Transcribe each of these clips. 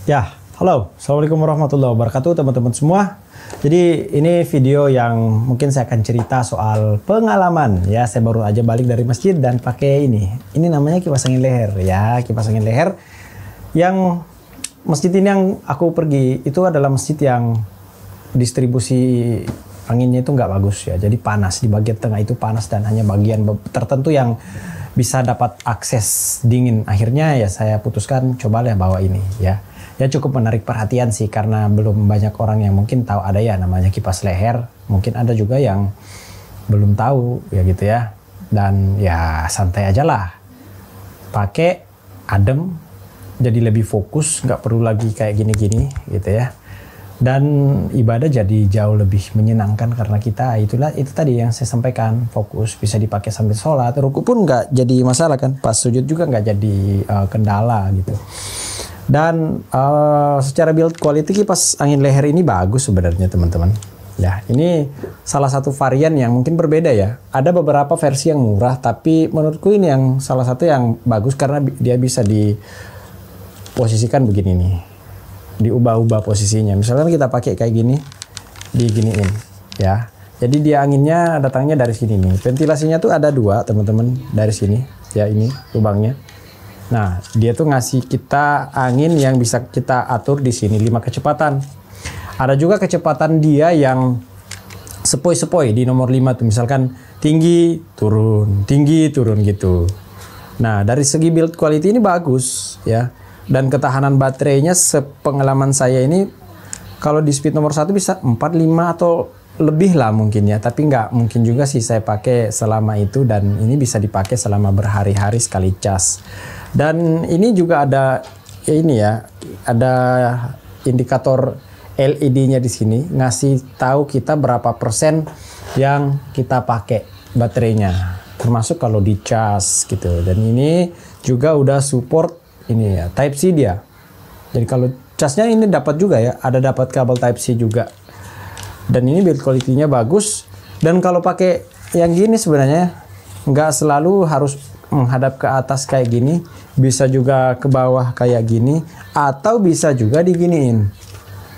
Ya, halo, Assalamualaikum warahmatullahi wabarakatuh teman-teman semua. Jadi ini video yang mungkin saya akan cerita soal pengalaman ya. Saya baru aja balik dari masjid dan pakai ini. Ini namanya kipas angin leher ya, kipas angin leher. Yang masjid ini yang aku pergi itu adalah masjid yang distribusi anginnya itu nggak bagus ya. Jadi panas, di bagian tengah itu panas dan hanya bagian tertentu yang bisa dapat akses dingin. Akhirnya ya saya putuskan cobalah bawa ini ya. Ya cukup menarik perhatian sih karena belum banyak orang yang mungkin tahu ada ya namanya kipas leher. Mungkin ada juga yang belum tahu ya gitu ya. Dan ya santai aja lah. Pakai adem, jadi lebih fokus, nggak perlu lagi kayak gini-gini gitu ya. Dan ibadah jadi jauh lebih menyenangkan karena kita itu tadi yang saya sampaikan, fokus, bisa dipakai sambil sholat. Ruku pun nggak jadi masalah kan, pas sujud juga nggak jadi kendala gitu. Dan secara build quality kipas angin leher ini bagus sebenarnya teman-teman. Ya, ini salah satu varian yang mungkin berbeda ya. Ada beberapa versi yang murah, tapi menurutku ini yang salah satu yang bagus karena dia bisa diposisikan begini nih. Diubah-ubah posisinya. Misalkan kita pakai kayak gini, diginiin ya. Jadi dia anginnya datangnya dari sini nih. Ventilasinya tuh ada dua teman-teman dari sini. Ya ini lubangnya. Nah, dia tuh ngasih kita angin yang bisa kita atur di sini 5 kecepatan. Ada juga kecepatan dia yang sepoi-sepoi di nomor 5 tuh, misalkan tinggi, turun gitu. Nah, dari segi build quality ini bagus ya. Dan ketahanan baterainya sepengalaman saya ini kalau di speed nomor 1 bisa 4, 5 atau lebih lah mungkin ya. Tapi nggak mungkin juga sih saya pakai selama itu dan ini bisa dipakai selama berhari-hari sekali cas. Dan ini juga ada ini ya, ada indikator LED-nya di sini ngasih tahu kita berapa persen yang kita pakai baterainya, termasuk kalau di cas gitu. Dan ini juga udah support ini ya, Type C dia. Jadi kalau casnya ini dapat juga ya, ada dapat kabel Type C juga. Dan ini build quality-nya bagus. Dan kalau pakai yang gini sebenarnya nggak selalu harus menghadap ke atas kayak gini, bisa juga ke bawah kayak gini, atau bisa juga diginiin.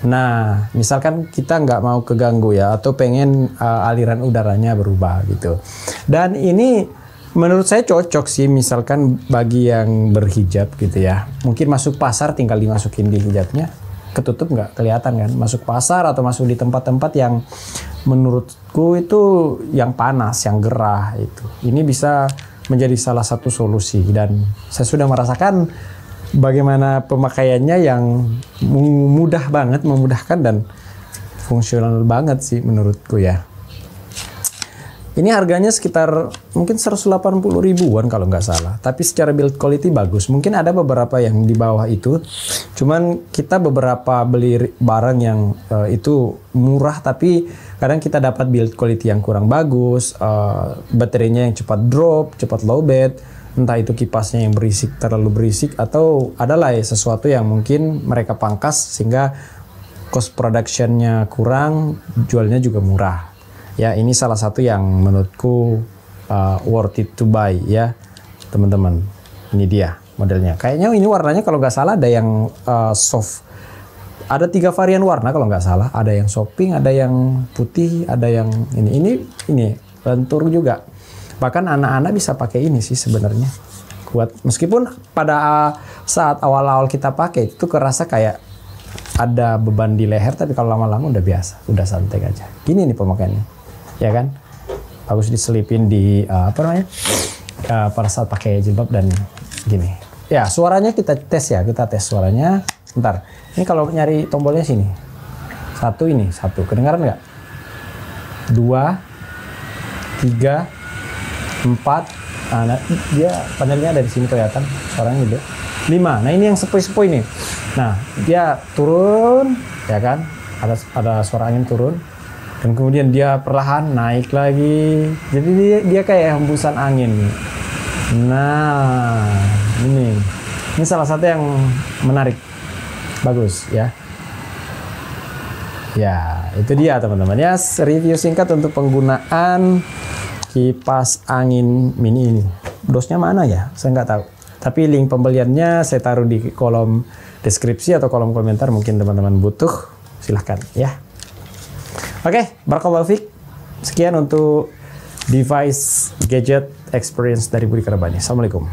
Nah, misalkan kita nggak mau keganggu ya, atau pengen aliran udaranya berubah gitu. Dan ini menurut saya cocok sih, misalkan bagi yang berhijab gitu ya. Mungkin masuk pasar tinggal dimasukin di hijabnya, ketutup nggak kelihatan kan. Masuk pasar atau masuk di tempat-tempat yang menurutku itu yang panas, yang gerah itu. Ini bisa menjadi salah satu solusi dan saya sudah merasakan bagaimana pemakaiannya yang mudah banget, memudahkan dan fungsional banget sih menurutku ya. Ini harganya sekitar mungkin 180 ribuan kalau nggak salah. Tapi secara build quality bagus. Mungkin ada beberapa yang di bawah itu. Cuman kita beberapa beli barang yang itu murah tapi kadang kita dapat build quality yang kurang bagus. Baterainya yang cepat drop, cepat lowbat. Entah itu kipasnya yang berisik, terlalu berisik. Atau adalah ya sesuatu yang mungkin mereka pangkas sehingga cost productionnya kurang, jualnya juga murah. Ya, ini salah satu yang menurutku worth it to buy ya, teman-teman. Ini dia modelnya. Kayaknya ini warnanya kalau nggak salah ada yang soft. Ada 3 varian warna kalau nggak salah. Ada yang soft pink, ada yang putih, ada yang ini lentur juga. Bahkan anak-anak bisa pakai ini sih sebenarnya. Kuat. Meskipun pada saat awal-awal kita pakai itu kerasa kayak ada beban di leher, tapi kalau lama-lama udah biasa, udah santai aja. Gini nih pemakaiannya. Ya kan, bagus diselipin di pada saat pakai jilbab dan gini. Ya, suaranya kita tes ya, kita tes suaranya. Bentar, ini kalau nyari tombolnya sini, satu, kedengaran nggak? 2, 3, 4. Nah, dia panelnya dari sini kelihatan suaranya juga. 5. Nah, ini yang sepoi-sepoi nih. Nah, dia turun, ya kan? Ada suara angin turun. Dan kemudian dia perlahan naik lagi. Jadi dia kayak hembusan angin. Nah, ini salah satu yang menarik. Bagus ya. Ya, itu dia teman-teman ya, review singkat untuk penggunaan kipas angin mini ini. Dosnya mana ya? Saya nggak tahu. Tapi link pembeliannya saya taruh di kolom deskripsi atau kolom komentar, mungkin teman-teman butuh, silahkan ya. Oke, barakallahu fiik. Sekian untuk device gadget experience dari Budi Kerebani. Assalamualaikum.